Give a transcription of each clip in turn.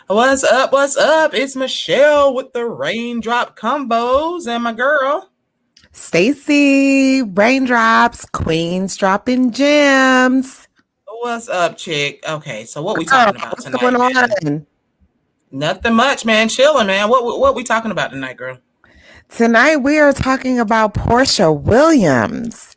What's up? What's up? It's Michelle with the Reign Drop Convos and my girl. Stacey, raindrops, queens dropping gems. What's up, chick? Okay, so what we Girl, talking about what's going tonight, man? on? Nothing much, man. Chilling, man. What we talking about tonight, girl? Tonight we are talking about Porsha Williams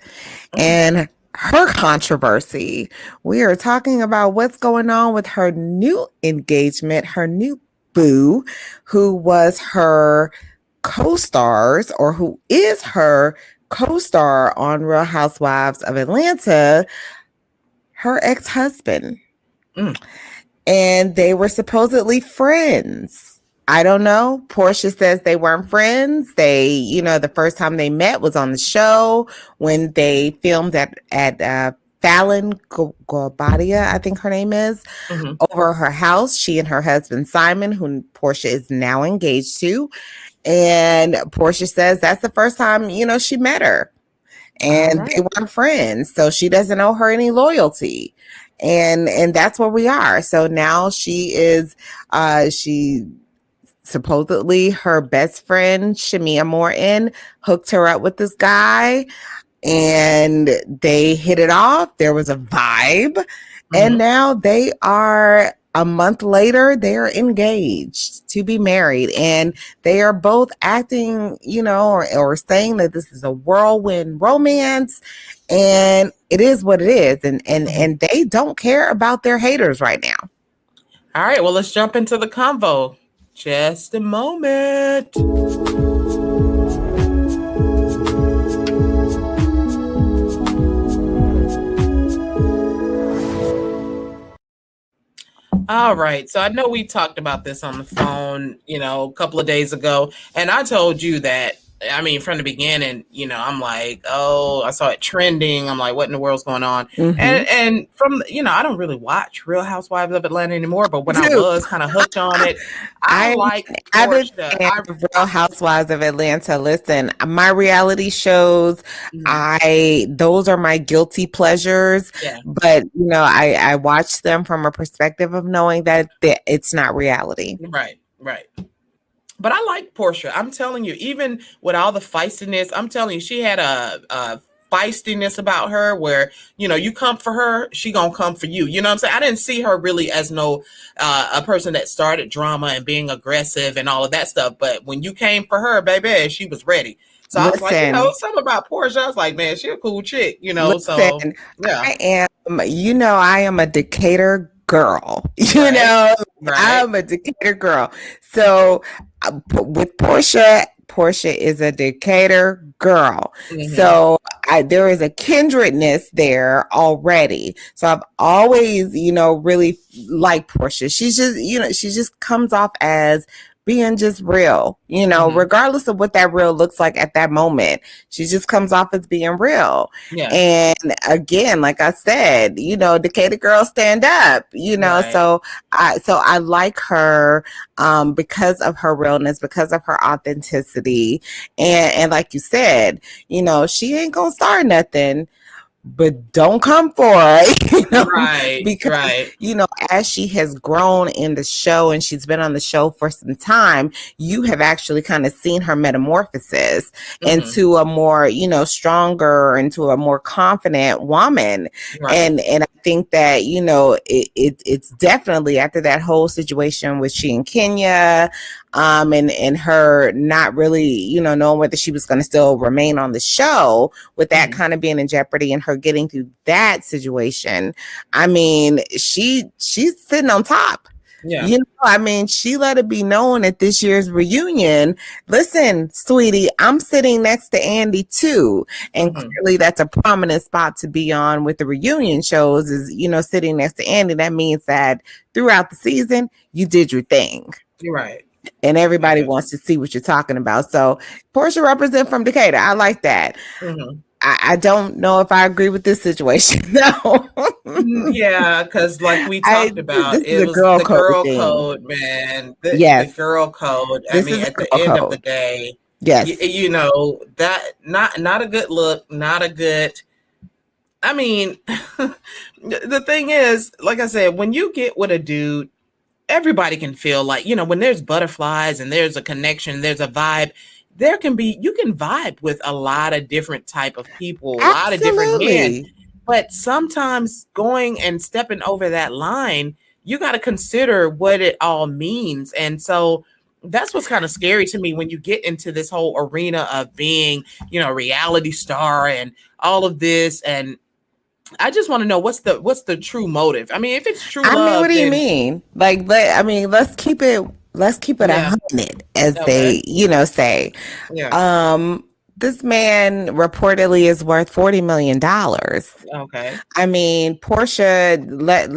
Mm. and her controversy. We are talking about what's going on with her new engagement, her new boo, who was her co-stars or who is her co-star on Real Housewives of Atlanta, her ex-husband. Mm. And they were supposedly friends. I don't know. Porsha says they weren't friends. The first time they met was on the show when they filmed at Fallon Gobadia, I think her name is, over her house. She and her husband Simon, who Porsha is now engaged to. And Porsha says that's the first time, she met her. And they weren't friends. So she doesn't owe her any loyalty. And that's where we are. So now she is she supposedly her best friend, Shamia Morton, hooked her up with this guy and they hit it off. There was a vibe. And now they are a month later, they are engaged to be married, and they are both acting, or saying that this is a whirlwind romance, and it is what it is, and they don't care about their haters right now. All right, well, let's jump into the convo. Just a moment. All right. So I know we talked about this on the phone, a couple of days ago. And I told you that, from the beginning, I'm like, oh, I saw it trending. I'm like, what in the world's going on? And from, I don't really watch Real Housewives of Atlanta anymore. But when I was kind of hooked on it, I like Porsha. Real Housewives of Atlanta. Listen, my reality shows, those are my guilty pleasures. Yeah. But, I watch them from a perspective of knowing that it's not reality. Right. But I like Porsha. I'm telling you, even with all the feistiness, I'm telling you, she had a feistiness about her where, you come for her, she gonna come for you. You know what I'm saying? I didn't see her really as a person that started drama and being aggressive and all of that stuff. But when you came for her, baby, she was ready. So I was like, something about Porsha. I was like, man, she a cool chick, so yeah. I am a Decatur girl. I'm a Decatur girl. So with Porsha is a Decatur girl. So there is a kindredness there already. So I've always, really liked Porsha. She's just, she just comes off as being just real, regardless of what that real looks like at that moment. She just comes off as being real. Yeah. And again, like I said, Decatur girls stand up, Right. So I like her because of her realness, because of her authenticity. And like you said, she ain't gonna start nothing, but don't come for it, Right. Because, as she has grown in the show and she's been on the show for some time, you have actually kind of seen her metamorphosis into a more, stronger, into a more confident woman. Right. And I think that, it's definitely after that whole situation with she and Kenya, and her not really, knowing whether she was going to still remain on the show, with that kind of being in jeopardy and her getting through that situation. She's sitting on top. Yeah. She let it be known at this year's reunion. Listen, sweetie, I'm sitting next to Andy too. And clearly that's a prominent spot to be on with the reunion shows is, sitting next to Andy. That means that throughout the season, you did your thing. You're right. And everybody wants to see what you're talking about. So Porsha represent from Decatur. I like that. I don't know if I agree with this situation. No. Yeah, because like we talked about, it was girl the girl code code, man. The girl code. This at the end of the day, yes, that not a good look, not a good. The thing is, like I said, when you get with a dude everybody can feel like, when there's butterflies and there's a connection, there's a vibe, you can vibe with a lot of different type of people, a lot of different men. Absolutely. But sometimes going and stepping over that line, you got to consider what it all means. And so that's what's kind of scary to me when you get into this whole arena of being, a reality star and all of this. And I just want to know what's the true motive. I mean, if it's true love, what do you mean? Like, let's keep it 100, as they, say. Yeah. This man reportedly is worth $40 million. Okay. I mean, Porsha, let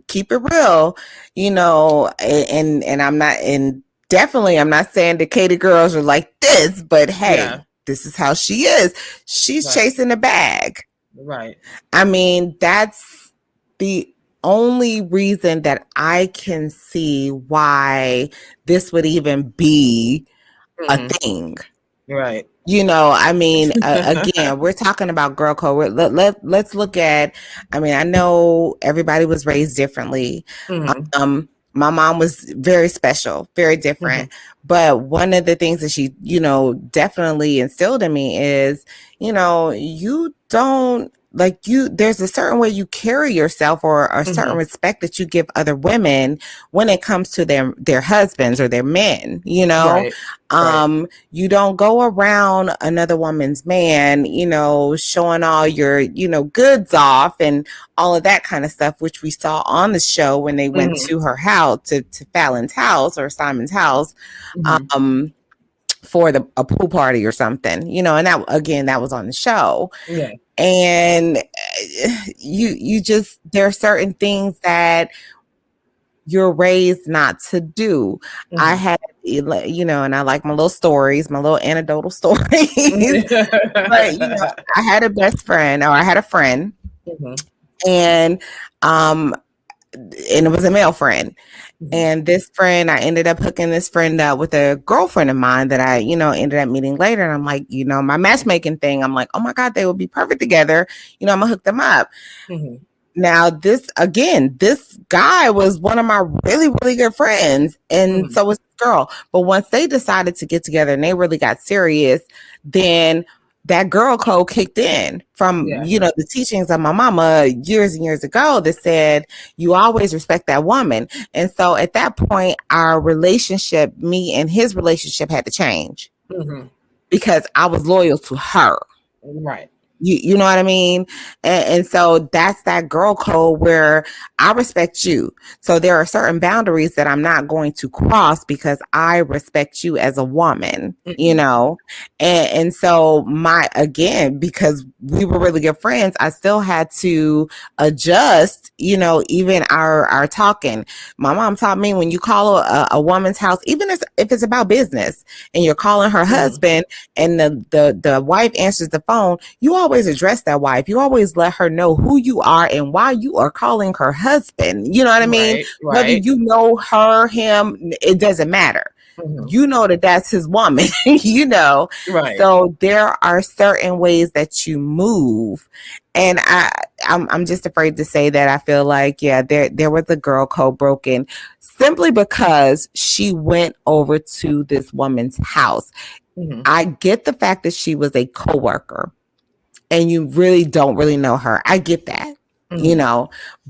keep it real, and I'm not saying the Katie girls are like this, but hey, this is how she is. She's chasing the bag. Right. I mean, that's the only reason that I can see why this would even be a thing. Right. I mean, again, we're talking about girl code. Let's look at, I know everybody was raised differently. My mom was very special, very different. But one of the things that she, definitely instilled in me is, you don't there's a certain way you carry yourself or a certain respect that you give other women when it comes to their husbands or their men, Right. You don't go around another woman's man, showing all your, goods off and all of that kind of stuff, which we saw on the show when they went to her house, to Fallon's house or Simon's house, for a pool party or something, and that was on the show. Yeah. And you just, there are certain things that you're raised not to do. I had, and I like my little stories, my little anecdotal stories. But I had a best friend, or I had a friend, and it was a male friend. And this friend, I ended up hooking this friend up with a girlfriend of mine that I, ended up meeting later. And I'm like, my matchmaking thing, I'm like, oh my God, they would be perfect together. I'm gonna hook them up. Now, this guy was one of my really, really good friends. And so was this girl. But once they decided to get together and they really got serious, then that girl code kicked in from, the teachings of my mama years and years ago that said, you always respect that woman. And so at that point, our relationship, me and his relationship, had to change because I was loyal to her. Right. You know what I mean? And so that's that girl code where I respect you. So there are certain boundaries that I'm not going to cross because I respect you as a woman, and so because we were really good friends, I still had to adjust, even our talking. My mom taught me when you call a woman's house, even if it's about business and you're calling her husband and the wife answers the phone, you always address that wife. You always let her know who you are and why you are calling her husband. You know what I mean? Right. Whether you know her, him, it doesn't matter. You know that's his woman, Right. So there are certain ways that you move. And I'm just afraid to say that I feel like, there was a girl code broken simply because she went over to this woman's house. I get the fact that she was a coworker and you really don't really know her. I get that.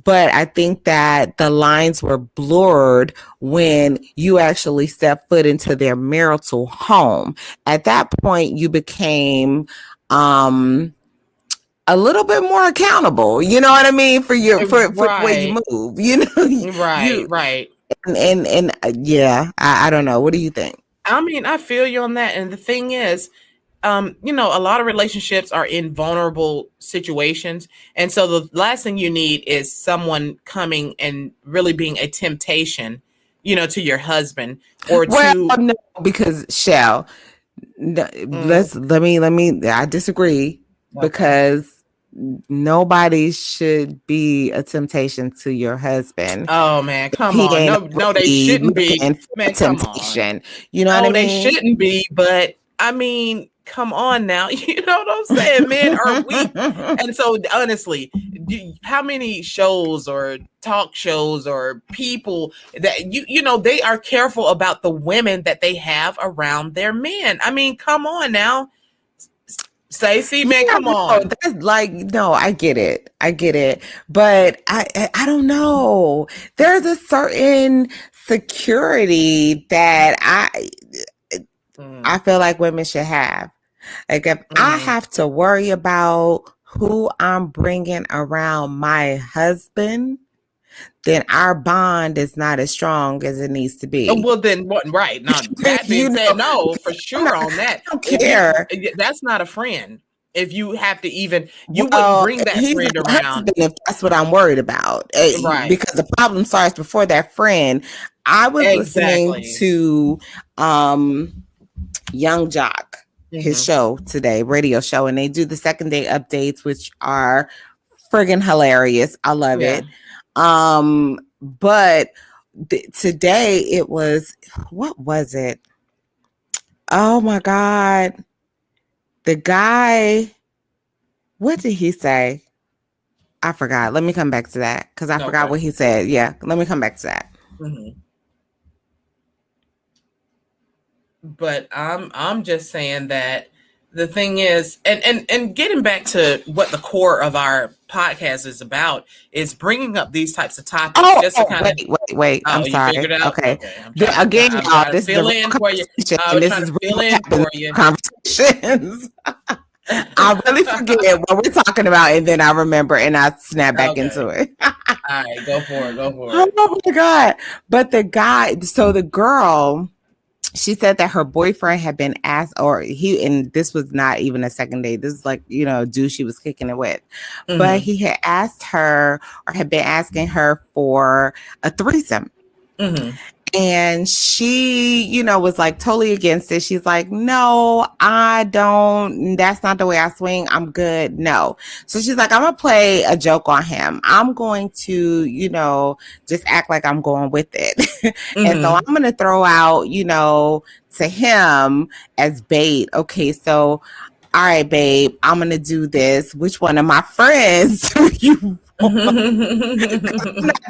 But I think that the lines were blurred when you actually stepped foot into their marital home. At that point, you became a little bit more accountable. You know what I mean? For the way you move. Right. And I don't know. What do you think? I mean, I feel you on that. And the thing is, a lot of relationships are in vulnerable situations. And so the last thing you need is someone coming and really being a temptation, to your husband or no, because I disagree because nobody should be a temptation to your husband. Oh man, come on. No, they shouldn't be. Man, temptation. You know what I mean? They shouldn't be, but I mean, come on now. You know what I'm saying? Men are weak. And so honestly, how many shows or talk shows or people that you know, they are careful about the women that they have around their men. I mean, come on now. Stacey, man, come on. That's like, no, I get it. But I don't know. There's a certain security that I feel like women should have. Like if I have to worry about who I'm bringing around my husband, then our bond is not as strong as it needs to be. Well, then what? Right. Now, that being said, no, for sure on that. I don't care. That's not a friend. If you have to even, you wouldn't bring that friend around. If that's what I'm worried about. Right. Because the problem starts before that friend. I was listening to Young Jock, his show today, radio show, and they do the second day updates, which are friggin' hilarious. I love it. But today it was, what was it? Oh my God. The guy, what did he say? I forgot. Let me come back to that because I forgot what he said. Yeah, let me come back to that. But I'm just saying that the thing is, and getting back to what the core of our podcast is about is bringing up these types of topics. Wait. I'm sorry. Figured it out? Okay. Again, y'all, this fill is in for you. This is fill in for you. Conversations. I really forget what we're talking about, and then I remember, and I snap back into it. All right, go for it. Oh my God! But the girl. She said that her boyfriend had been asked, and this was not even a second date. This is like, dude she was kicking it with. But he had asked her or had been asking her for a threesome. And she, was like totally against it. She's like, no, I don't. That's not the way I swing. I'm good. No. So she's like, I'm going to play a joke on him. I'm going to, just act like I'm going with it. And so I'm going to throw out, to him as bait. Okay. So, all right, babe, I'm going to do this. Which one of my friends you I'm not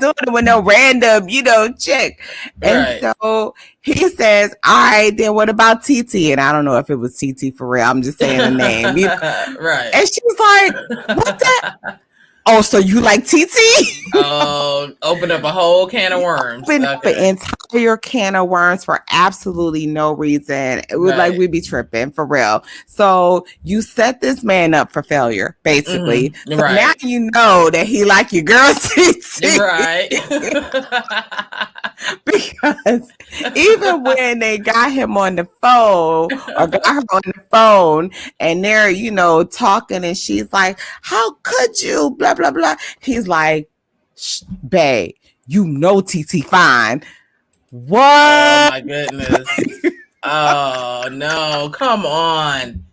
doing it with no random, chick. And so he says, all right, then what about TT? And I don't know if it was TT for real. I'm just saying the name. Right. And she was like, what that? Oh, so you like TT? Oh, open up a whole can of worms. Open up an entire can of worms for absolutely no reason. It was like we'd be tripping for real. So you set this man up for failure, basically. So now you know that he like your girl TT. Right. Because even when they got him on the phone or got her on the phone and they're, talking and she's like, how could you? Blah, blah, blah. He's like, babe, TT fine. What? Oh my goodness. Oh no, come on.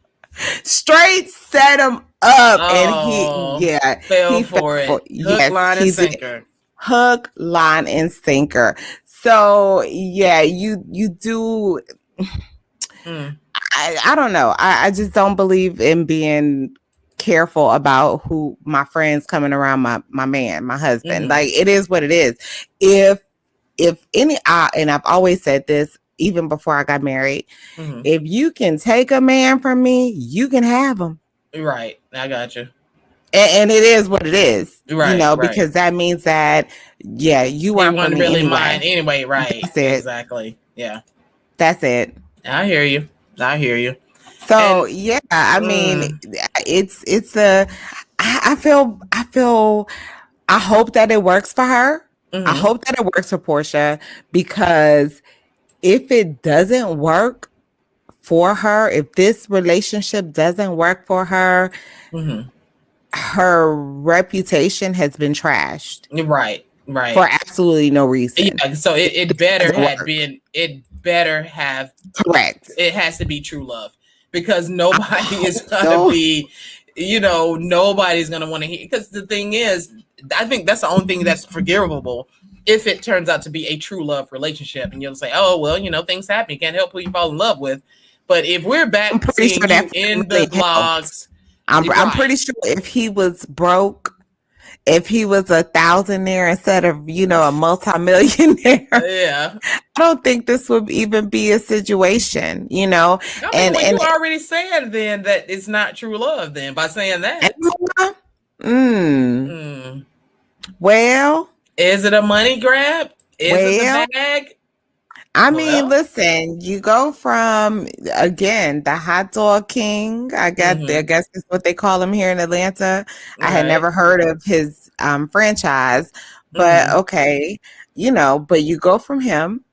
Straight set him up and he fell for it. Hook, line, and sinker. Hook, line, and sinker. So yeah, you do. I don't know. I just don't believe in being careful about who my friends coming around my man, my husband. Like it is what it is. If any, and I've always said this even before I got married, if you can take a man from me, you can have him. Right. I got you. And it is what it is, right, because that means that, you weren't really anyway. mine anyway, right? That's it. Exactly. Yeah. That's it. I hear you. So I mean, I hope that it works for her. I hope that it works for Porsha, because if it doesn't work for her, if this relationship doesn't work for her, her reputation has been trashed. Right. For absolutely no reason. Yeah, so it better have correct. It has to be true love, because nobody is gonna be, nobody's gonna want to hear. Because the thing is, I think that's the only thing that's forgivable if it turns out to be a true love relationship, and you'll say, oh well, things happen. You can't help who you fall in love with. But if we're I'm back pretty seeing sure that you in the really helped. vlogs, I'm pretty sure if he was broke, if he was a thousandaire instead of, a multimillionaire, yeah. I don't think this would even be a situation, I mean, and, well, and, you already said then that it's not true love then by saying that. Mm. Well, Is it a money grab? Is it the bag? I mean, Well, listen, you go from, again, the hot dog king. I guess that's what they call him here in Atlanta. I had never heard of his franchise, but okay, but you go from him,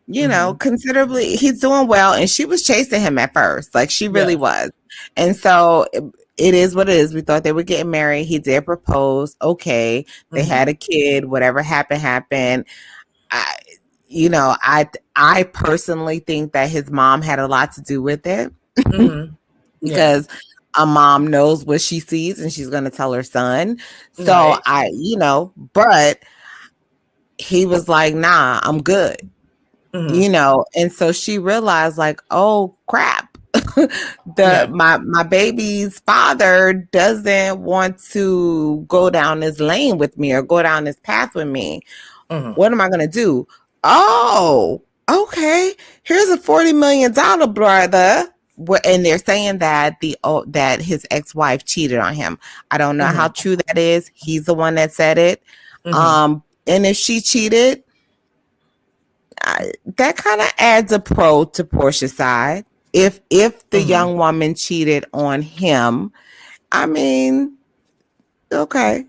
considerably, he's doing well. And she was chasing him at first, like she really was. And so it is what it is. We thought they were getting married. He did propose. Okay. They had a kid, whatever happened. I personally think that his mom had a lot to do with it because a mom knows what she sees and she's going to tell her son. So but he was like, nah, I'm good. And so she realized like, oh crap. My baby's father doesn't want to go down this lane with me or go down this path with me. What am I going to do? Oh, okay. Here's a $40 million brother. And they're saying that that his ex-wife cheated on him. I don't know how true that is. He's the one that said it. And if she cheated, that kind of adds a pro to Porsha's side. If the young woman cheated on him, I mean, okay.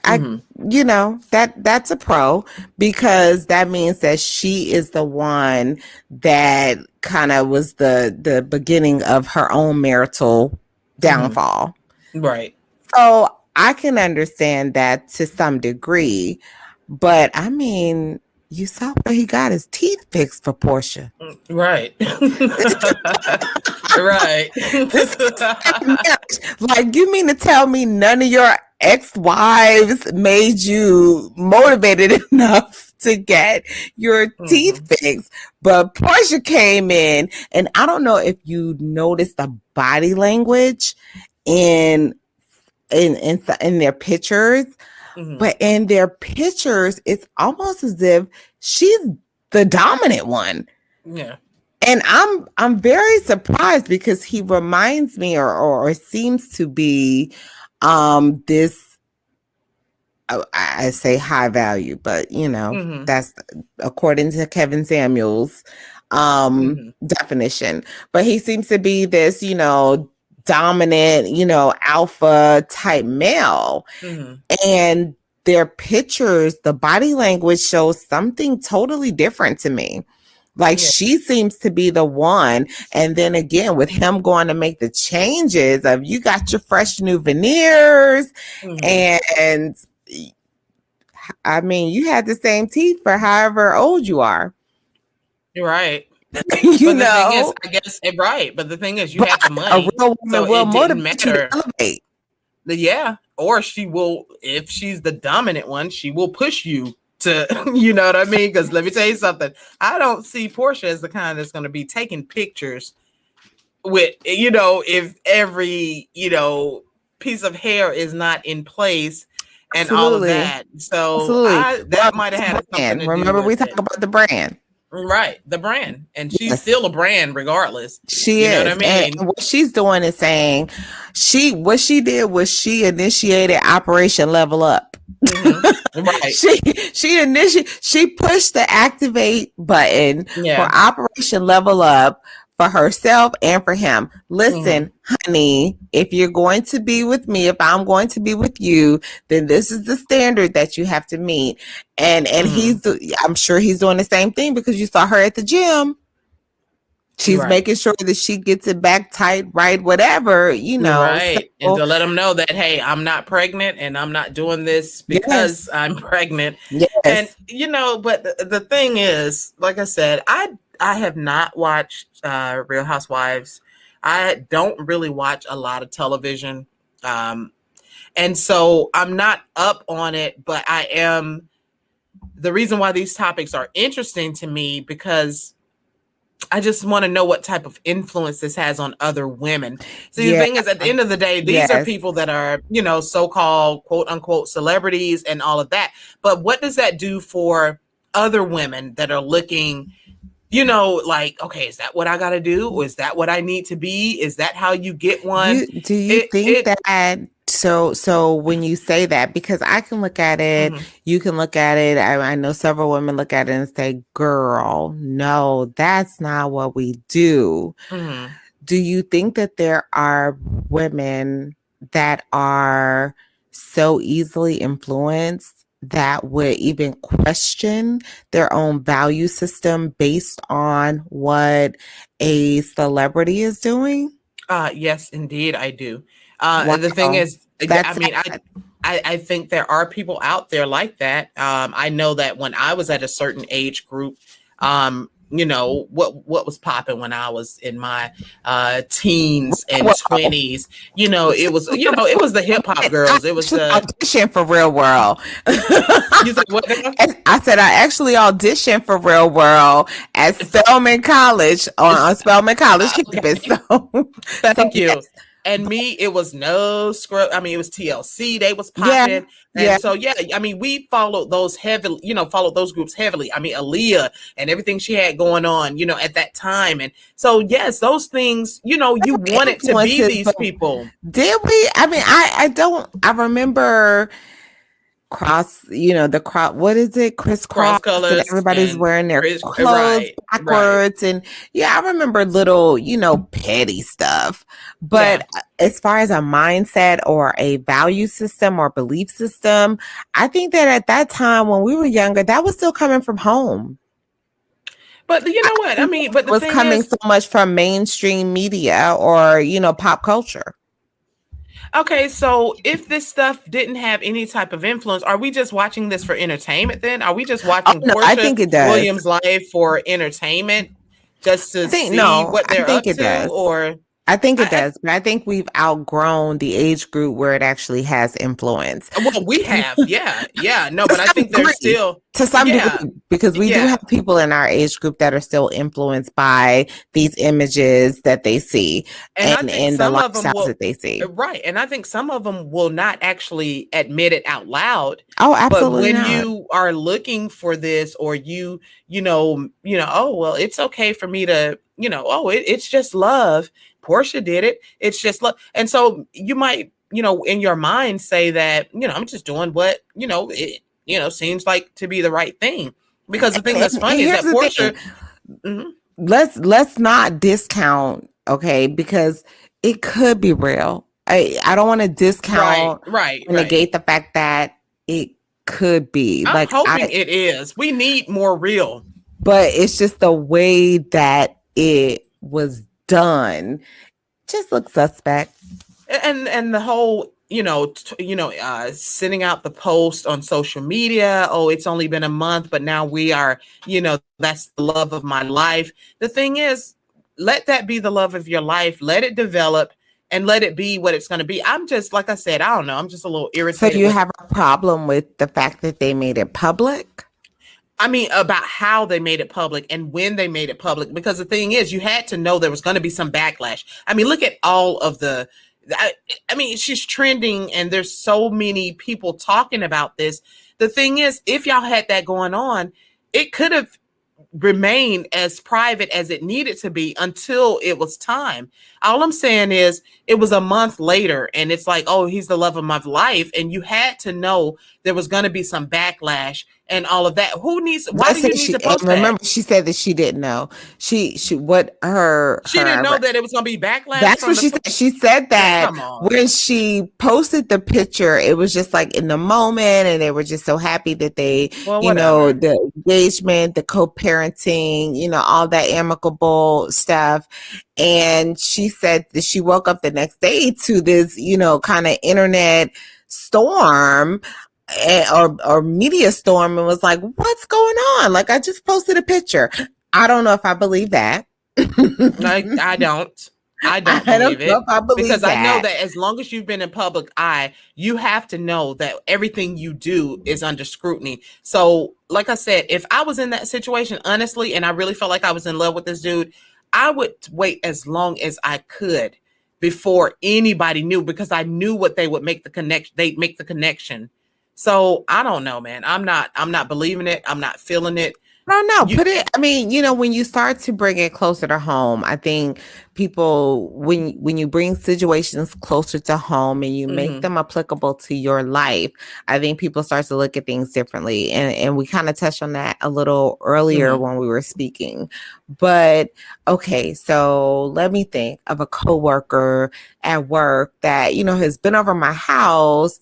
That's a pro because that means that she is the one that kind of was the beginning of her own marital downfall. Right. So I can understand that to some degree, but I mean, you saw where he got his teeth fixed for Porsha. Right. Right. Like, you mean to tell me none of your ex-wives made you motivated enough to get your teeth fixed? But Porsha came in, and I don't know if you noticed the body language in their pictures, but in their pictures, it's almost as if she's the dominant one. Yeah. And I'm very surprised because he reminds me or seems to be this, I say high value, but that's according to Kevin Samuels definition. But he seems to be this, dominant, alpha type male. And their pictures, the body language shows something totally different to me. Like she seems to be the one. And then again, with him going to make the changes of you got your fresh new veneers and I mean, you had the same teeth for however old you are. Right. you but the know, thing is, I guess right. But the thing is, you have the money, a real woman so will it didn't motivate you to matter. elevate. Yeah, or she will, if she's the dominant one, she will push you to, you know what I mean? Because let me tell you something. I don't see Porsha as the kind that's going to be taking pictures with, if every, piece of hair is not in place and all of that. So that might have had something to Remember, do we with talk about the brand. Right, the brand. And she's still a brand regardless. She is. Know what I mean? And what she's doing is saying what she did was she initiated Operation Level Up. Right. she pushed the activate button for Operation Level Up for herself and for him. Listen, honey, if you're going to be with me, if I'm going to be with you, then this is the standard that you have to meet. And I'm sure he's doing the same thing because you saw her at the gym. She's making sure that she gets it back tight, right? Whatever, Right. So, and to let them know that, hey, I'm not pregnant and I'm not doing this because I'm pregnant. Yes. And, but the thing is, like I said, I have not watched Real Housewives. I don't really watch a lot of television. And so I'm not up on it, but I am. The reason why these topics are interesting to me because I just want to know what type of influence this has on other women. So the Yeah. thing is, at the end of the day, these are people that are, so-called quote unquote celebrities and all of that. But what does that do for other women that are looking, like, okay, is that what I got to do? Or is that what I need to be? Is that how you get one? Do you think that so when you say that, because I can look at it, you can look at it, I know several women look at it and say, girl, no, that's not what we do. Do you think that there are women that are so easily influenced that would even question their own value system based on what a celebrity is doing? Yes, indeed, I do. Wow. The thing is, That's I think there are people out there like that. I know that when I was at a certain age group, what was popping when I was in my teens and 20s, it was the hip hop girls. It was the audition for Real World. You said what now? I said I actually auditioned for Real World at Spelman College on Spelman College campus. So thank you. Yes. And me, it was no scrub. I mean, it was TLC. They was popping. And so, I mean, we followed those followed those groups heavily. I mean, Aaliyah and everything she had going on, at that time. And so, yes, those things, you wanted to be these people. Did we? I mean, I remember what is it? Crisscross colors. Everybody's wearing their clothes backwards. And I remember little, petty stuff. But as far as a mindset or a value system or belief system, I think that at that time when we were younger, that was still coming from home. But you know what? I mean, but it was coming so much from mainstream media or, pop culture. Okay, so if this stuff didn't have any type of influence, are we just watching this for entertainment then? Are we just watching Porsha I think it does. Williams' life for entertainment just to see what they're up to? Or I think it does, but I think we've outgrown the age group where it actually has influence. Well, we have, no, but I think there's still to some degree, because we do have people in our age group that are still influenced by these images that they see and the lifestyles that they see. Right, and I think some of them will not actually admit it out loud. Oh, absolutely. But when you are looking for this, or oh well, it's okay for me to, it's just love. Porsha did it. It's just love. And so you might, in your mind say that, I'm just doing what, it, seems like to be the right thing. Because the thing that's funny is that Porsha. Let's not discount, okay, because it could be real. I don't want to discount negate the fact that it could be. I'm hoping it is. We need more real. But it's just the way that it was done just looks suspect. And the whole sending out the post on social media, it's only been a month, but now we are, that's the love of my life. The thing is, let that be the love of your life. Let it develop and let it be what it's going to be. I'm just, like I said, I don't know. I'm just a little irritated. So you have a problem with the fact that they made it public? I mean, about how they made it public and when they made it public, because the thing is, you had to know there was going to be some backlash. I mean, look at all of I mean, she's trending and there's so many people talking about this. The thing is, if y'all had that going on, it could have remained as private as it needed to be until it was time. All I'm saying is it was a month later and it's like, oh, he's the love of my life. And you had to know there was going to be some backlash and all of that. Why do you need to post that? Remember, she said that she didn't know. She didn't know that it was going to be backlash. That's what she said. She said that when she posted the picture, it was just like in the moment, and they were just so happy that they, the engagement, the co-parenting, all that amicable stuff. And she said that she woke up the next day to this, kind of internet storm or media storm and was like, what's going on? Like, I just posted a picture. I don't know if I believe that. I don't. I don't I don't believe know it if I believe because I know that. that as long as you've been in public eye, you have to know that everything you do is under scrutiny. So, like I said, if I was in that situation, honestly, and I really felt like I was in love with this dude, I would wait as long as I could before anybody knew because I knew what they would make the connection. They'd make the connection. So I don't know, man. I'm not believing it. I'm not feeling it. I don't know. You, Put it. I mean, when you start to bring it closer to home, I think people, when you bring situations closer to home and you make them applicable to your life, I think people start to look at things differently. And we kind of touched on that a little earlier when we were speaking. But okay, so let me think of a coworker at work that has been over my house.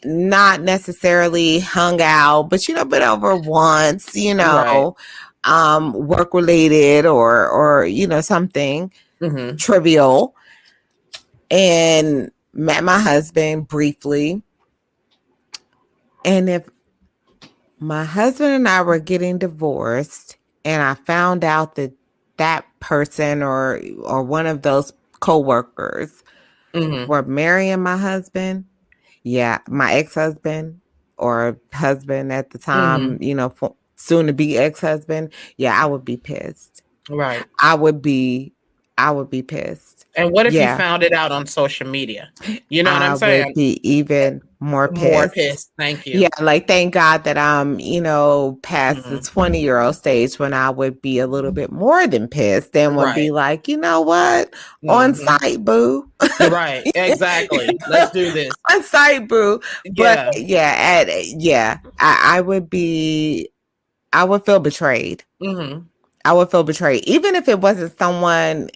Not necessarily hung out, but been over once, right. work related or something trivial, and met my husband briefly. And if my husband and I were getting divorced and I found out that that person or one of those coworkers were marrying my husband, yeah, my ex-husband or husband at the time, soon to be ex-husband, yeah, I would be pissed. Right. I would be pissed. And what if you Yeah. found it out on social media? You know what I'm I saying? would be even more pissed. More pissed. Thank you. Yeah, like thank God that I'm, past the 20-year-old stage when I would be a little bit more than pissed and would be like, you know what? On site, boo. Right. Exactly. Let's do this. On site, boo. Yeah. But I would feel betrayed. I would feel betrayed, even if it wasn't someone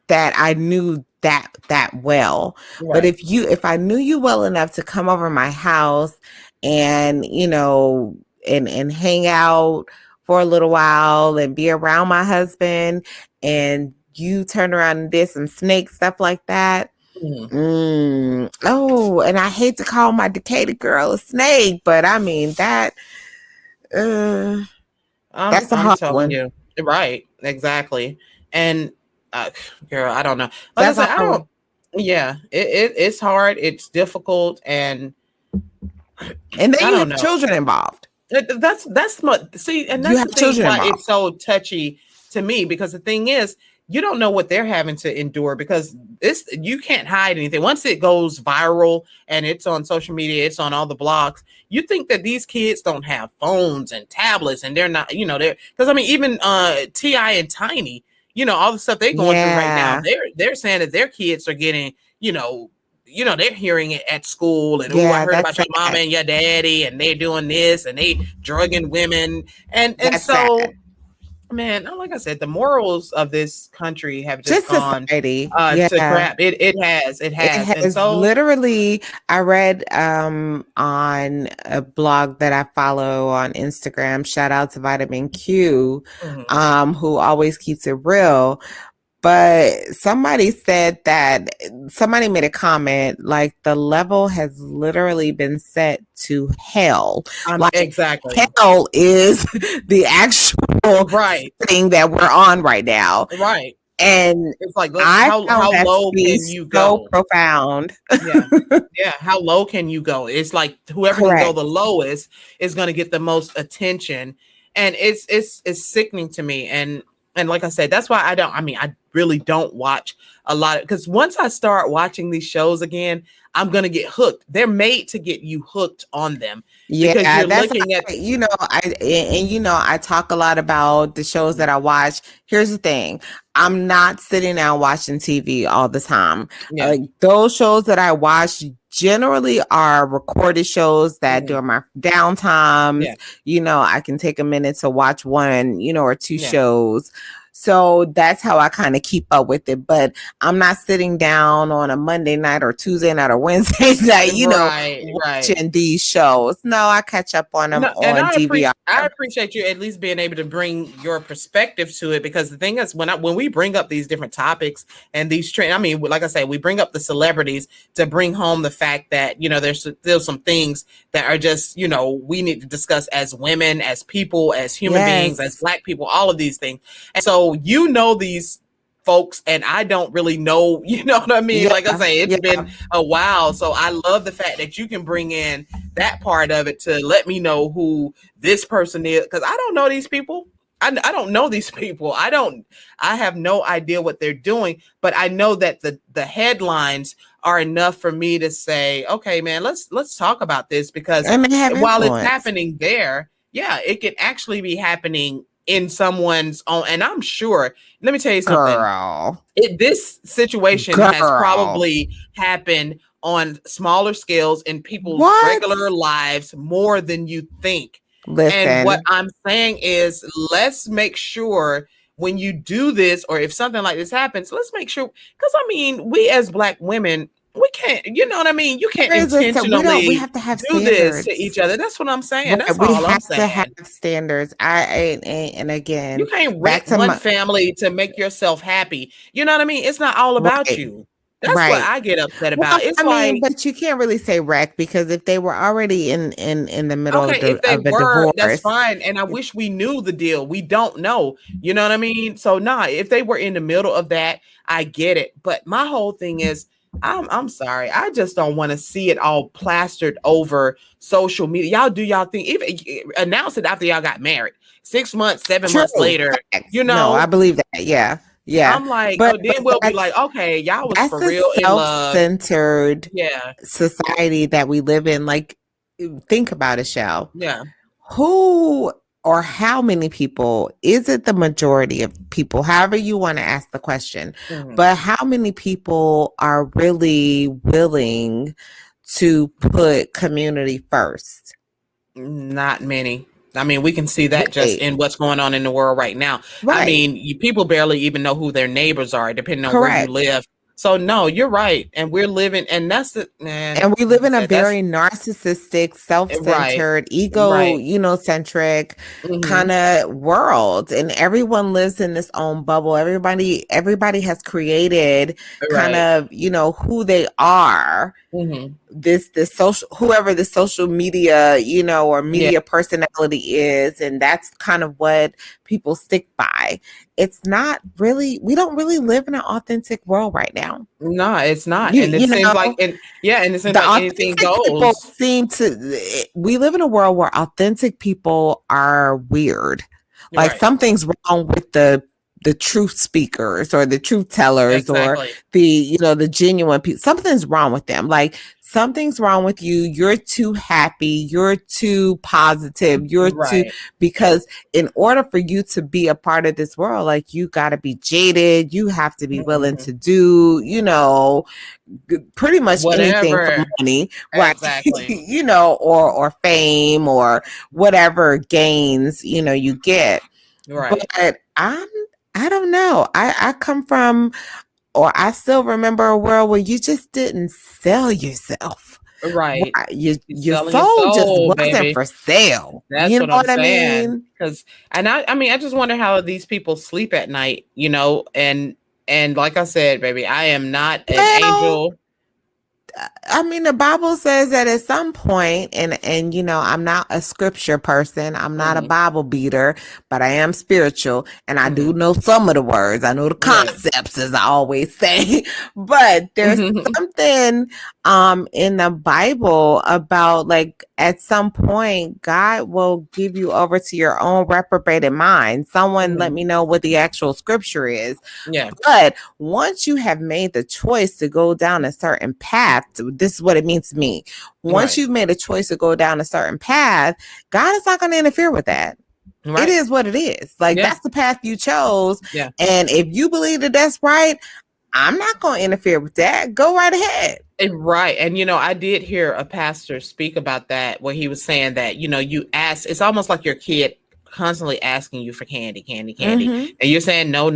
that I knew that well. Right. But if I knew you well enough to come over my house and and hang out for a little while and be around my husband, and you turn around and did some snake stuff like that. Oh, and I hate to call my Decatur girl a snake, but I mean that. That's a hard one. You. Right. Exactly. And girl, I don't know. Like I said, I don't. Yeah, it's hard. It's difficult, and then you have children involved. That's what. See, and that's the thing why it's so touchy to me, because the thing is, you don't know what they're having to endure, because you can't hide anything. Once it goes viral and it's on social media, it's on all the blogs, you think that these kids don't have phones and tablets, and they're not, they're, because I mean, even T.I. and Tiny, all the stuff they're going through right now, they're saying that their kids are getting, they're hearing it at school, and I heard about your mama and your daddy, and they're doing this, and they drugging women, and so sad. Man, like I said, the morals of this country have just gone to crap. It has. And so literally, I read on a blog that I follow on Instagram. Shout out to Vitamin Q, who always keeps it real. But somebody made a comment like the level has literally been set to hell. Exactly. Hell is the actual thing that we're on right now. Right. And it's like, how low can you go? So profound. Yeah. How low can you go? It's like whoever can go the lowest is going to get the most attention. And it's sickening to me. And like I said, that's why I really don't watch a lot, because once I start watching these shows again, I'm going to get hooked. They're made to get you hooked on them. Yeah, because you're looking at, I talk a lot about the shows that I watch. Here's the thing. I'm not sitting down watching TV all the time. Yeah. Like those shows that I watch generally are recorded shows that during my downtimes, I can take a minute to watch one, or two shows. So that's how I kind of keep up with it. But I'm not sitting down on a Monday night or Tuesday night or Wednesday night, watching these shows. No, I catch up on them on DVR. I appreciate you at least being able to bring your perspective to it, because the thing is, when we bring up these different topics and these trends, I mean, like I say, we bring up the celebrities to bring home the fact that, there's still some things that are just, we need to discuss as women, as people, as human beings, as Black people, all of these things. And so, these folks, and I don't really know, you know what I mean? Yeah, Like I say, it's yeah. been a while. So I love the fact that you can bring in that part of it to let me know who this person is, because I don't know these people. I don't know these people. I have no idea what they're doing, but I know that the headlines are enough for me to say, okay, man, let's talk about this, because And they have while it's influence. happening there, yeah, it could actually be happening in someone's own. And I'm sure, let me tell you something. Girl. This situation has probably happened on smaller scales in people's regular lives more than you think. Listen. And what I'm saying is, let's make sure when you do this, or if something like this happens, let's make sure, because I mean, we as Black women, we can't, you know what I mean? You can't intentionally we have to have do standards. this to each other. That's what I'm saying. That's we all I'm have saying. to have standards. And again, you can't rent one family to make yourself happy. You know what I mean? It's not all about you. That's what I get upset about. It's mean, but you can't really say wreck, because if they were already in the middle of a divorce, that's fine. And I wish we knew the deal. We don't know. You know what I mean? So if they were in the middle of that, I get it. But my whole thing is, I'm sorry. I just don't want to see it all plastered over social media. Y'all do y'all thing. Even announce it after y'all got married. 6 months, 7 months later. You know, no, I believe that. Yeah. Yeah, I'm like, but then we'll be like, okay, y'all was for real in love. Self-centered society that we live in. Like, think about it, Shell. Yeah. Who or how many people, is it the majority of people, however you want to ask the question, but how many people are really willing to put community first? Not many. I mean, we can see that just in what's going on in the world right now. I mean, people barely even know who their neighbors are, depending on where you live. So no, you're right. And we're living, and that's the man. And we live in a very narcissistic, self-centered, ego, centric kind of world. And everyone lives in this own bubble. Everybody has created kind of, who they are. This social, whoever the social media, or media personality is. And that's kind of what people stick by. It's not really, we don't really live in an authentic world right now. No, it's not. And it seems like, and it seems like anything goes. We live in a world where authentic people are weird. Like something's wrong with the truth speakers or the truth tellers or the genuine people. Something's wrong with them. Like, something's wrong with you. You're too happy. You're too positive. You're too, because in order for you to be a part of this world, like, you got to be jaded. You have to be willing to do, pretty much anything for money, or fame or whatever gains, you get. But I don't know. I come from, or I still remember a world where you just didn't sell yourself. Right. Your soul just wasn't for sale. That's you what know I'm what saying. I mean? Because, I just wonder how these people sleep at night, and like I said, baby, I am not an angel. I mean, the Bible says that at some point, and I'm not a scripture person. I'm not a Bible beater, but I am spiritual, and I do know some of the words. I know the concepts, as I always say. But there's something in the Bible about, like, at some point, God will give you over to your own reprobated mind. Someone let me know what the actual scripture is. Yeah. But once you have made the choice to go down a certain path, this is what it means to me. Once you've made a choice to go down a certain path, God is not going to interfere with that. It is what it is. Like, that's the path you chose. Yeah. And if you believe that that's right, I'm not going to interfere with that. Go right ahead. Right. And, I did hear a pastor speak about that, where he was saying that, you ask, it's almost like your kid constantly asking you for candy. And you're saying, no.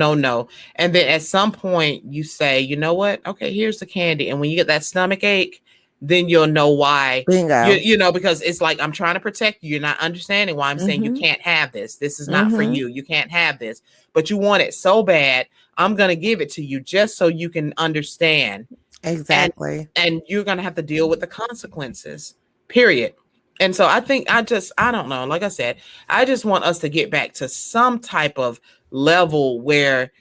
And then at some point you say, you know what? Okay, here's the candy. And when you get that stomach ache, then you'll know why. Bingo. Because it's like, I'm trying to protect you. You're not understanding why I'm saying you can't have this. This is not for you. You can't have this. But you want it so bad. I'm going to give it to you just so you can understand. Exactly. And you're going to have to deal with the consequences, period. And so I think I don't know. Like I said, I just want us to get back to some type of level where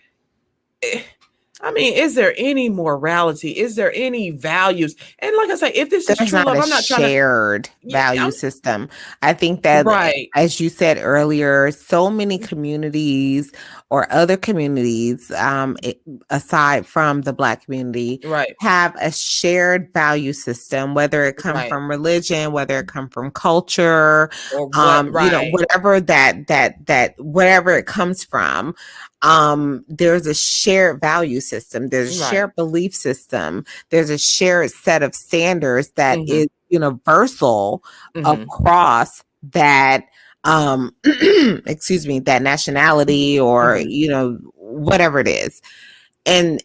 I mean, is there any morality? Is there any values? And like I say, if this is There's true not love, a I'm not trying to. shared Yeah, value system. I think that, right, as you said earlier, so many communities or other communities, aside from the Black community, right, have a shared value system, whether it come right, from religion, whether it come from culture, or what? Right. whatever that whatever it comes from. There's a shared value system. There's a Right. shared belief system. There's a shared set of standards that Mhm. is universal Mhm. across that excuse me, that nationality, or Mhm. whatever it is. And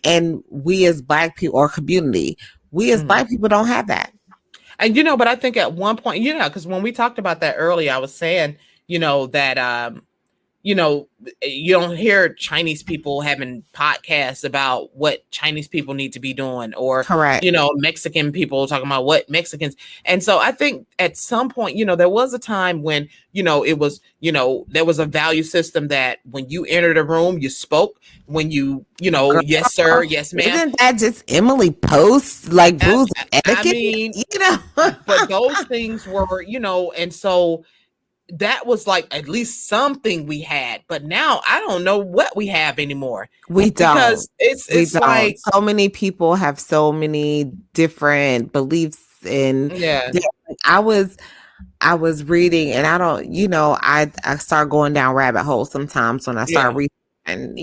we as Black people, or community, we as Mhm. Black people don't have that. And but I think at one point, because when we talked about that earlier, I was saying, that you know, you don't hear Chinese people having podcasts about what Chinese people need to be doing, or, Correct. Mexican people talking about what Mexicans. And so I think at some point, there was a time when, it was, there was a value system that when you entered a room, you spoke. When Girl, yes, sir, yes, ma'am. isn't that just Emily Post, like, I, rules of I etiquette? mean, but those things were, and so that was like at least something we had. But now I don't know what we have anymore, We don't. because it's We it's don't. like, So many people have so many different beliefs, and yeah, I was reading, and I don't, I start going down rabbit holes sometimes when I start yeah, reading, and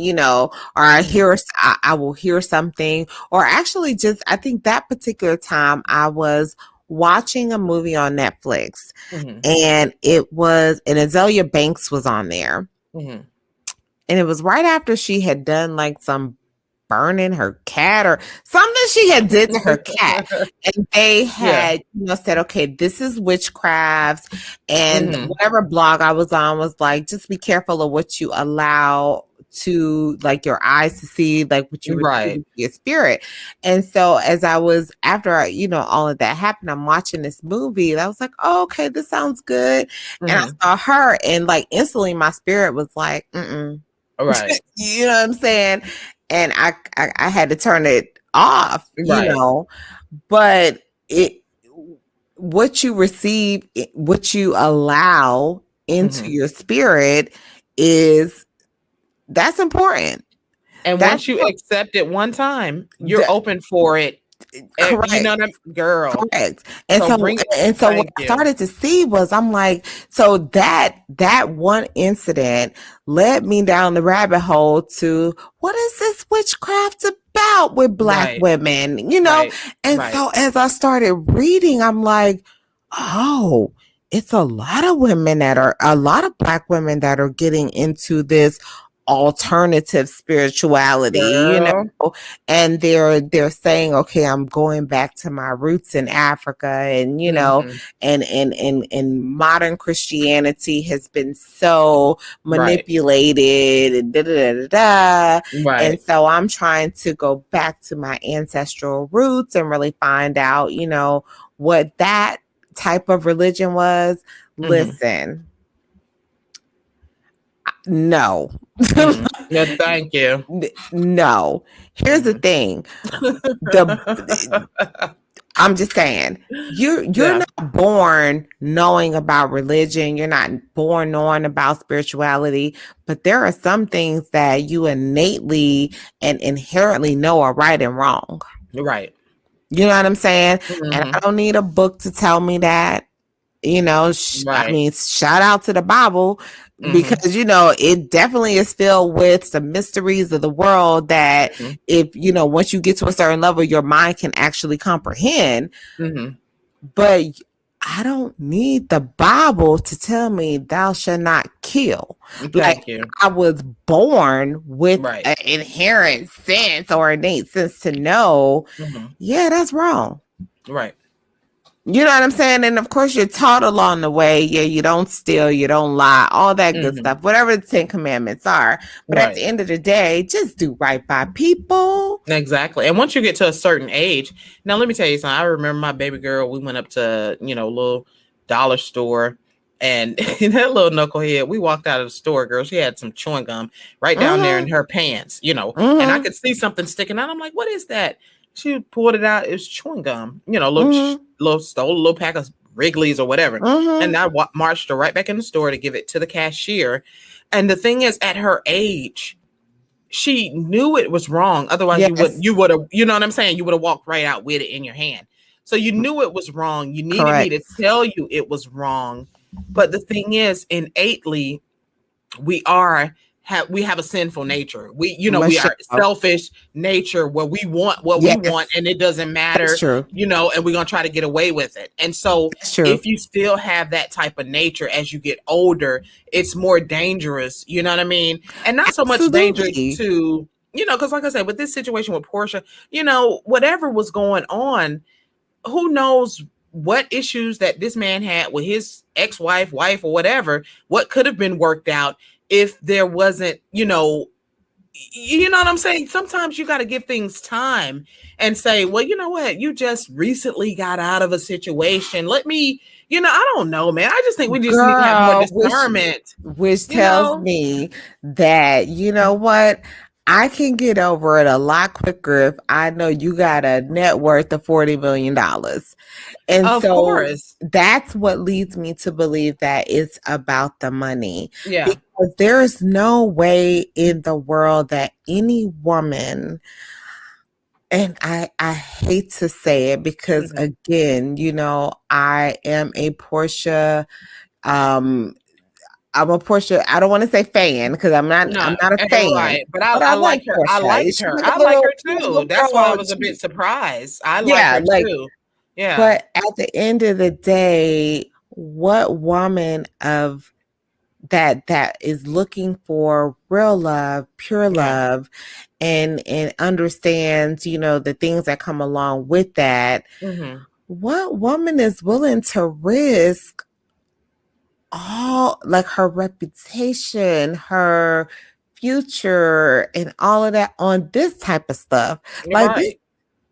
or I will hear something, or actually just, I think that particular time I was watching a movie on Netflix, hmm and and Azalea Banks was on there. hmm And it was right after she had done like some burning her cat or something she had did to her cat. And they yeah, had, said, okay, this is witchcraft. And hmm whatever blog I was on was like, just be careful of what you allow to, like, your eyes to see, like what you receive right, into your spirit. And so as I was, after all of that happened, I'm watching this movie, and I was like, oh, okay, this sounds good. And I hmm saw her, and like instantly my spirit was like, mm-mm. right, You know what I'm saying? And I had to turn it off, right, but what you receive, what you allow into hmm your spirit, is that's important. and That's once you accept it one time, you're that, open for it. You correct. know what girl. Correct. So bring it. And so what Thank I you. started to see was, I'm like, so that one incident led me down the rabbit hole to, what is this witchcraft about with Black Right, women, right, And right. so as I started reading, I'm like, oh, it's a lot of a lot of Black women that are getting into this alternative spirituality, Girl. and they're saying, okay, I'm going back to my roots in Africa, and hmm and modern Christianity has been so Right, manipulated, and and right. so I'm trying to go back to my ancestral roots and really find out, what that type of religion was. hmm Listen, no. Yeah, thank you. No. Here's the Mhm. thing. The I'm just saying, you're Yeah, not born knowing about religion, you're not born knowing about spirituality, but there are some things that you innately and inherently know are right and wrong. right. You know what I'm saying? And I Mhm. don't need a book to tell me that. I Right. mean, shout out to the Bible, Mhm. because it definitely is filled with some mysteries of the world that, Mhm. if once you get to a certain level, your mind can actually comprehend. Mhm. But I don't need the Bible to tell me thou shalt not kill. Like, Thank you. I was born with Right. an inherent sense or innate sense to know, Mhm. yeah, that's wrong. Right. You know what I'm saying? And of course, you're taught along the way. Yeah, you don't steal, you don't lie, all that good Mhm. stuff, whatever the 10 Commandments are. But at the Right. end of the day, just do right by people. Exactly. And once you get to a certain age, now let me tell you something. I remember my baby girl, we went up to, a little dollar store, And that little knucklehead, we walked out of the store, girl. She had some chewing gum right down there in her pants, and I could see something sticking out. I'm like, what is that? She pulled it out. It was chewing gum, stole a little pack of Wrigley's or whatever. And I marched her right back in the store to give it to the cashier. And the thing is, at her age, she knew it was wrong. Otherwise, you would have, you know what I'm saying? You would have walked right out with it in your hand. So you knew it was wrong. You needed me to tell you it was wrong. But the thing is, innately, we have a sinful nature. We are selfish nature where we want what we want, and it doesn't matter, and we're going to try to get away with it. And so if you still have that type of nature as you get older, it's more dangerous, you know what I mean? And not so much dangerous to, because like I said, with this situation with Porsha, whatever was going on, who knows what issues that this man had with his ex-wife, wife, or whatever, what could have been worked out if there wasn't, you know what I'm saying? Sometimes you got to give things time and say, well, you know what? You just recently got out of a situation. Let me, I don't know, man. I just think we just need to have more discernment. Which tells me that, you know what? I can get over it a lot quicker if I know you got a net worth of $40 million. And of course, that's what leads me to believe that it's about the money. Yeah. Because there's no way in the world that any woman, and I hate to say it because again, I am a Porsha, I'm a Porsha. I don't want to say fan because I'm not a fan. Right. But I like her. I like her. I like her too. That's why I was a bit surprised. I like her too. Yeah. But at the end of the day, what woman of that is looking for real love, pure love, and understands, the things that come along with that, what woman is willing to risk all, like, her reputation, her future, and all of that on this type of stuff? Like,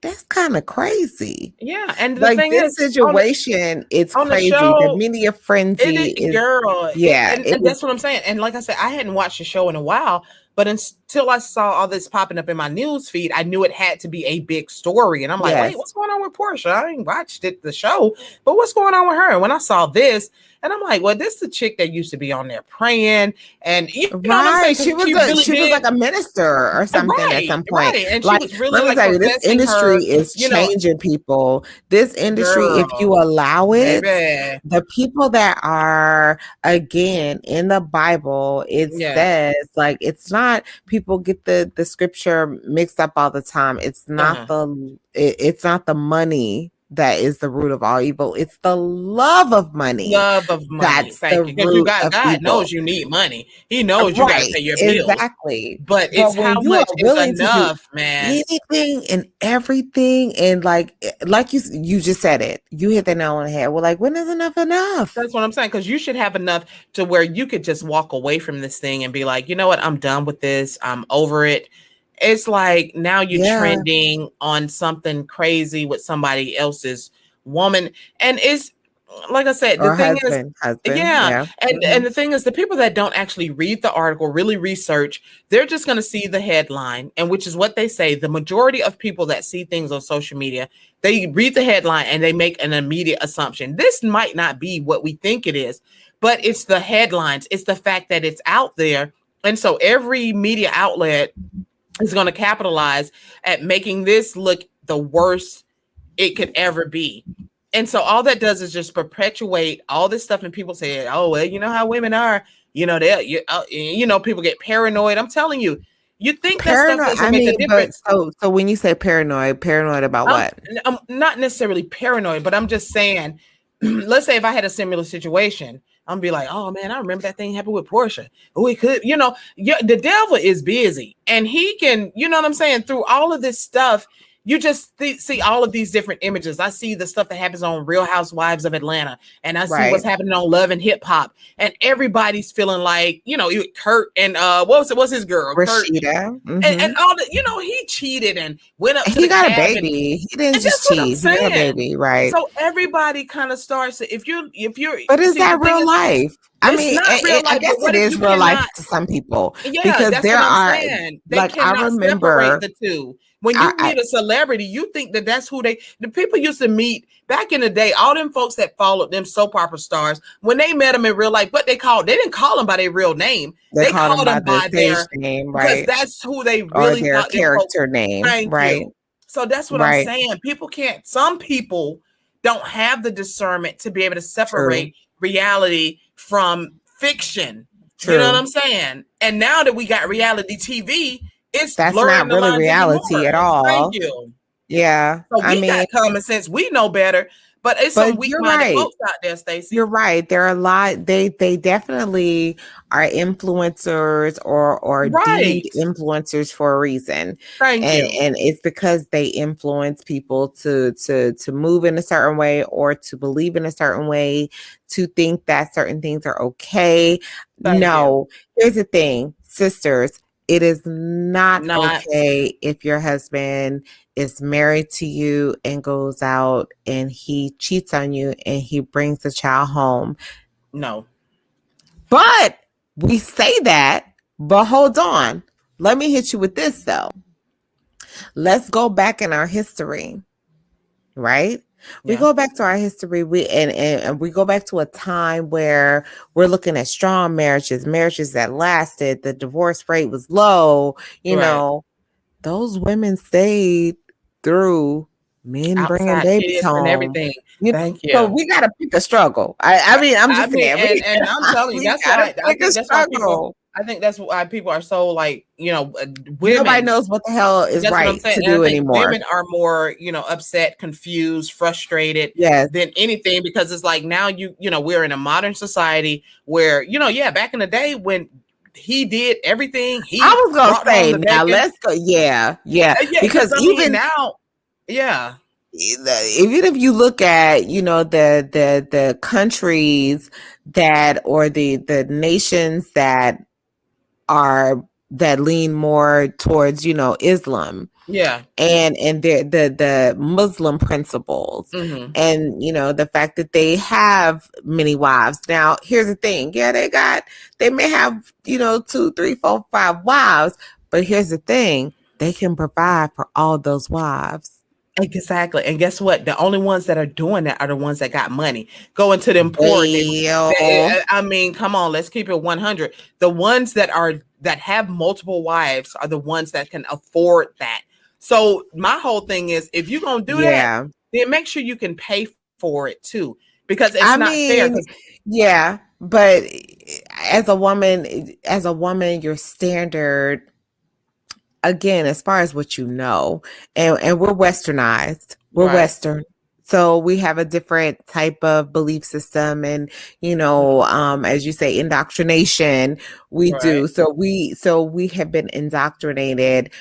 that's kind of crazy. Yeah, and the like thing this is, situation, it's crazy. The media frenzy is, girl. Yeah, and that's what I'm saying. And like I said, I hadn't watched the show in a while, but until I saw all this popping up in my news feed, I knew it had to be a big story. And I'm like, wait, what's going on with Porsha? I ain't watched the show, but what's going on with her? And when I saw this, and I'm like, well, this is the chick that used to be on there praying, and you know what I'm saying? She was like a minister or something at some point. And she was really this industry is changing people. This industry, if you allow it, the people that are, again, in the Bible, it says, like, it's not, people get the scripture mixed up all the time. It's not it's not the money that is the root of all evil. It's the love of money. That's the root because God knows you need money. He knows you got to pay your bills. Exactly. But it's how much is enough, man. Anything and everything, and like you just said it. You hit the nail on the head. Well, like, when is enough? That's what I'm saying. Because you should have enough to where you could just walk away from this thing and be like, you know what? I'm done with this. I'm over it. It's like now you're trending on something crazy with somebody else's woman. And it's like I said, the thing is, and the thing is, the people that don't actually read the article, really research, they're just going to see the headline, and which is what they say. The majority of people that see things on social media, they read the headline and they make an immediate assumption. This might not be what we think it is, but it's the headlines. It's the fact that it's out there. And so every media outlet is going to capitalize at making this look the worst it could ever be. And so all that does is just perpetuate all this stuff. And people say, oh, well, you know how women are, people get paranoid. I'm telling you, you think that stuff doesn't make a difference. So when you say paranoid about what? I'm not necessarily paranoid, but I'm just saying, let's say if I had a similar situation, I'm gonna be like, oh man, I remember that thing happened with Porsha. Oh, it could, the devil is busy, and he can, you know what I'm saying, through all of this stuff, you just see all of these different images. I see the stuff that happens on Real Housewives of Atlanta, and I see what's happening on Love and Hip Hop, and everybody's feeling like, Kurt and what's his girl? Rashida. Kurt, and all the, he cheated and went up to he the got cabin. a baby. He didn't just cheat. He got a baby, right? So everybody kind of starts if you're but is that real life? I mean, I guess it is real life to some people. Yeah, because that's there what I'm are saying. They like cannot I remember separate the two. When you meet a celebrity, you think that that's who the people used to meet back in the day. All them folks that followed them soap opera stars, when they met them in real life, they didn't call them by their real name. They called them by their name, right? Because that's who they really or their character name, right? So that's what I'm saying. Some people don't have the discernment to be able to separate reality from fiction. True. You know what I'm saying? And now that we got reality TV, that's not really reality at all. Thank you. Yeah. So we got common sense. We know better. But it's some weak-minded folks out there, Stacey. You're right. There are a lot. They definitely are influencers or deemed influencers for a reason. Thank you. And it's because they influence people to move in a certain way or to believe in a certain way, to think that certain things are okay. Here's the thing, sisters. It is not okay if your husband is married to you and goes out and he cheats on you and he brings the child home. No. But we say that, but hold on. Let me hit you with this though. Let's go back in our history, right? We go back to our history. And we go back to a time where we're looking at strong marriages that lasted. The divorce rate was low. You know, those women stayed through men bringing babies home and everything. Thank you. So we got to pick a struggle. I'm just saying. And I'm telling you, that's why I think that's why people are so like, women. Nobody knows what the hell is right to do anymore. Women are more, upset, confused, frustrated than anything, because it's like now we're in a modern society where, back in the day when he did everything. I was gonna say now let's go. Yeah. Because even now, even if you look at the countries that or the nations that lean more towards Islam and the Muslim principles and the fact that they have many wives. Now here's the thing, they may have 2, 3, 4, 5 wives, but here's the thing, they can provide for all those wives. Exactly. And guess what? The only ones that are doing that are the ones that got money. Going to them poor. I mean, come on, let's keep it 100. The ones that have multiple wives are the ones that can afford that. So my whole thing is, if you're going to do that, then make sure you can pay for it too, because it's not fair. Yeah. But as a woman, your standard, again, as far as what and we're westernized, we're Western. So we have a different type of belief system and, as you say, indoctrination, we do. So we have been indoctrinated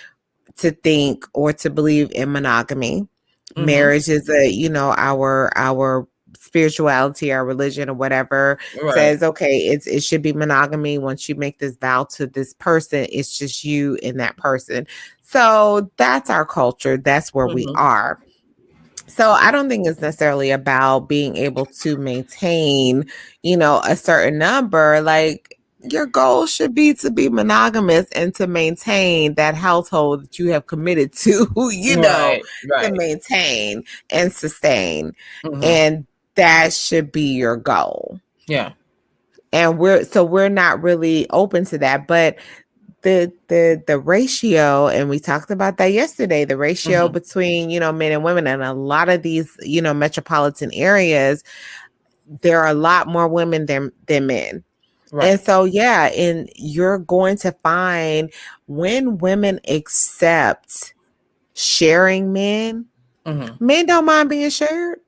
to think or to believe in monogamy. Mm-hmm. Marriage is our spirituality, our religion or whatever says, okay, it should be monogamy. Once you make this vow to this person, it's just you and that person. So that's our culture. That's where we are. So I don't think it's necessarily about being able to maintain, a certain number. Like, your goal should be to be monogamous and to maintain that household that you have committed to, to maintain and sustain. Mm-hmm. And that should be your goal. Yeah. And we're not really open to that. But the ratio, and we talked about that yesterday, the ratio between, men and women, and a lot of these, metropolitan areas, there are a lot more women than men. Right. And so, and you're going to find when women accept sharing men don't mind being shared.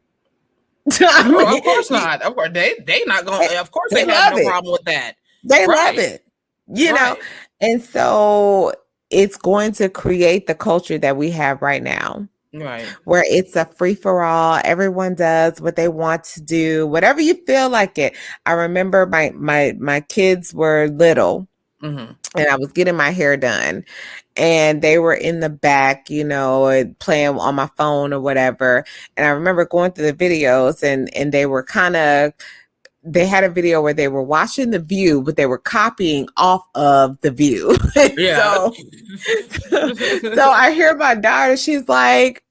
Of course not. Of course, they not going. Of course, they have no problem with that. They love it, know. And so it's going to create the culture that we have right now. Right. where it's a free for all. Everyone does what they want to do, whatever you feel like it. I remember my kids were little, Mm-hmm. and I was getting my hair done, and they were in the back, playing on my phone or whatever. And I remember going through the videos, and they were they had a video where they were watching The View, but they were copying off of The View. Yeah. So I hear my daughter, she's like,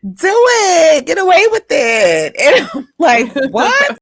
do it, get away with it. And I'm like, what?